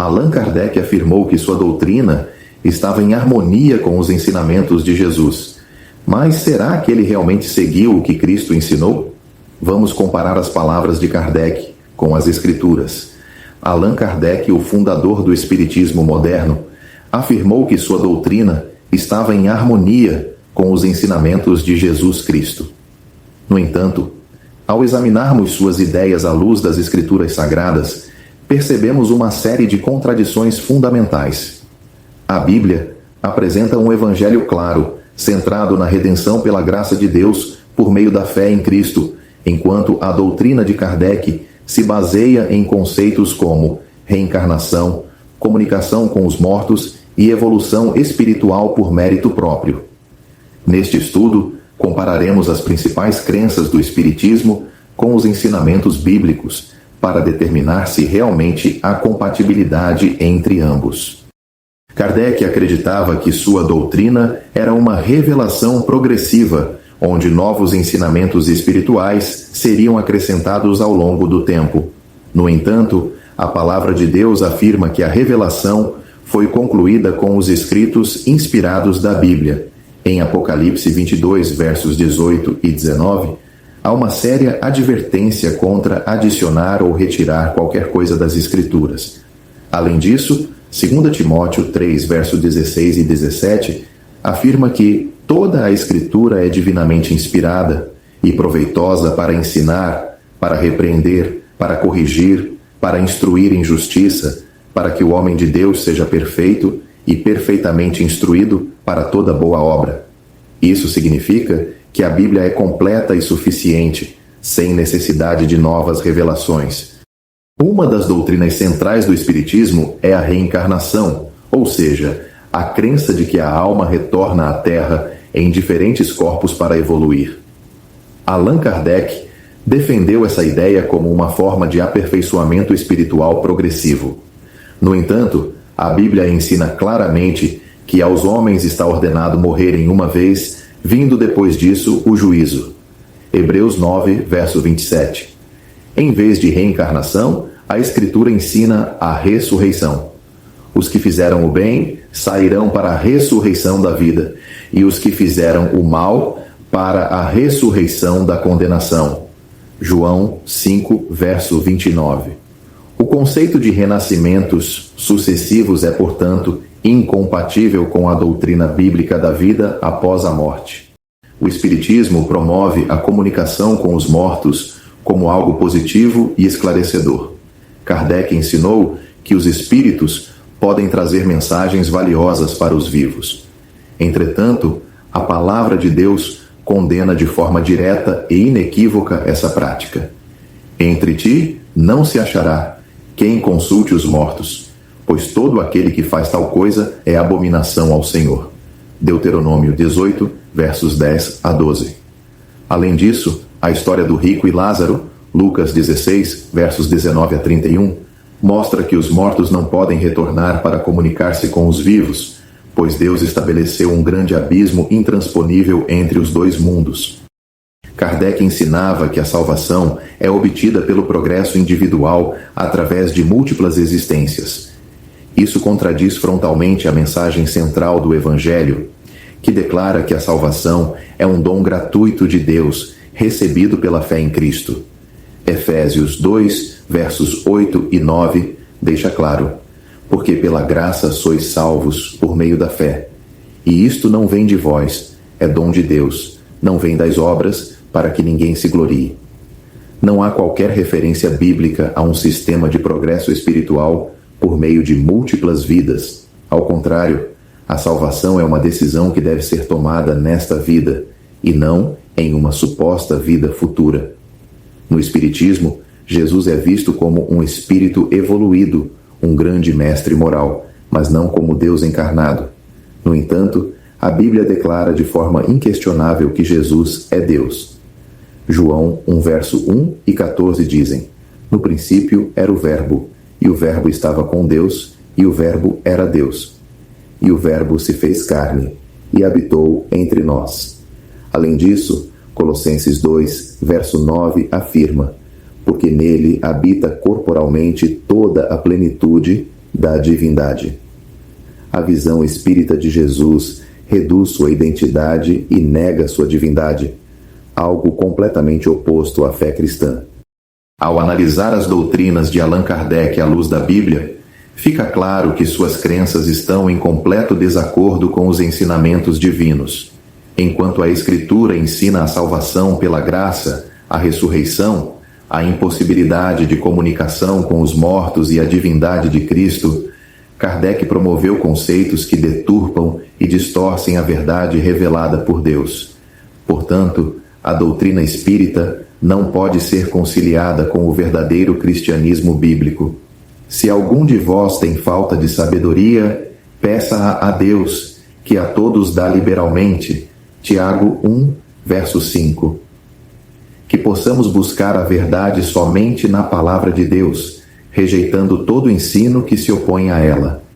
Allan Kardec afirmou que sua doutrina estava em harmonia com os ensinamentos de Jesus. Mas será que ele realmente seguiu o que Cristo ensinou? Vamos comparar as palavras de Kardec com as Escrituras. Allan Kardec, o fundador do Espiritismo moderno, afirmou que sua doutrina estava em harmonia com os ensinamentos de Jesus Cristo. No entanto, ao examinarmos suas ideias à luz das Escrituras Sagradas, percebemos uma série de contradições fundamentais. A Bíblia apresenta um evangelho claro, centrado na redenção pela graça de Deus por meio da fé em Cristo, enquanto a doutrina de Kardec se baseia em conceitos como reencarnação, comunicação com os mortos e evolução espiritual por mérito próprio. Neste estudo, compararemos as principais crenças do Espiritismo com os ensinamentos bíblicos, para determinar se realmente há compatibilidade entre ambos. Kardec acreditava que sua doutrina era uma revelação progressiva, onde novos ensinamentos espirituais seriam acrescentados ao longo do tempo. No entanto, a palavra de Deus afirma que a revelação foi concluída com os escritos inspirados da Bíblia. Em Apocalipse 22, versos 18 e 19, há uma séria advertência contra adicionar ou retirar qualquer coisa das Escrituras. Além disso, 2 Timóteo 3, versos 16 e 17, afirma que toda a Escritura é divinamente inspirada e proveitosa para ensinar, para repreender, para corrigir, para instruir em justiça, para que o homem de Deus seja perfeito e perfeitamente instruído para toda boa obra. Isso significa que a Bíblia é completa e suficiente, sem necessidade de novas revelações. Uma das doutrinas centrais do Espiritismo é a reencarnação, ou seja, a crença de que a alma retorna à Terra em diferentes corpos para evoluir. Allan Kardec defendeu essa ideia como uma forma de aperfeiçoamento espiritual progressivo. No entanto, a Bíblia ensina claramente que aos homens está ordenado morrerem uma vez, vindo depois disso o juízo. Hebreus 9, verso 27. Em vez de reencarnação, a Escritura ensina a ressurreição. Os que fizeram o bem sairão para a ressurreição da vida, e os que fizeram o mal para a ressurreição da condenação. João 5, verso 29. O conceito de renascimentos sucessivos é, portanto, incompatível com a doutrina bíblica da vida após a morte. O Espiritismo promove a comunicação com os mortos como algo positivo e esclarecedor. Kardec ensinou que os espíritos podem trazer mensagens valiosas para os vivos. Entretanto, a palavra de Deus condena de forma direta e inequívoca essa prática. Entre ti não se achará quem consulte os mortos, pois todo aquele que faz tal coisa é abominação ao Senhor. Deuteronômio 18, versos 10 a 12. Além disso, a história do rico e Lázaro, Lucas 16, versos 19 a 31, mostra que os mortos não podem retornar para comunicar-se com os vivos, pois Deus estabeleceu um grande abismo intransponível entre os dois mundos. Kardec ensinava que a salvação é obtida pelo progresso individual através de múltiplas existências. Isso contradiz frontalmente a mensagem central do Evangelho, que declara que a salvação é um dom gratuito de Deus, recebido pela fé em Cristo. Efésios 2, versos 8 e 9, deixa claro: porque pela graça sois salvos por meio da fé. E isto não vem de vós, é dom de Deus, não vem das obras, para que ninguém se glorie. Não há qualquer referência bíblica a um sistema de progresso espiritual por meio de múltiplas vidas. Ao contrário, a salvação é uma decisão que deve ser tomada nesta vida, e não em uma suposta vida futura. No Espiritismo, Jesus é visto como um espírito evoluído, um grande mestre moral, mas não como Deus encarnado. No entanto, a Bíblia declara de forma inquestionável que Jesus é Deus. João 1, verso 1 e 14 dizem: no princípio era o Verbo, e o Verbo estava com Deus, e o Verbo era Deus. E o Verbo se fez carne, e habitou entre nós. Além disso, Colossenses 2, verso 9 afirma: porque nele habita corporalmente toda a plenitude da divindade. A visão espírita de Jesus reduz sua identidade e nega sua divindade, algo completamente oposto à fé cristã. Ao analisar as doutrinas de Allan Kardec à luz da Bíblia, fica claro que suas crenças estão em completo desacordo com os ensinamentos divinos. Enquanto a Escritura ensina a salvação pela graça, a ressurreição, a impossibilidade de comunicação com os mortos e a divindade de Cristo, Kardec promoveu conceitos que deturpam e distorcem a verdade revelada por Deus. Portanto, a doutrina espírita não pode ser conciliada com o verdadeiro cristianismo bíblico. Se algum de vós tem falta de sabedoria, peça-a a Deus, que a todos dá liberalmente. Tiago 1, verso 5. Que possamos buscar a verdade somente na palavra de Deus, rejeitando todo ensino que se opõe a ela.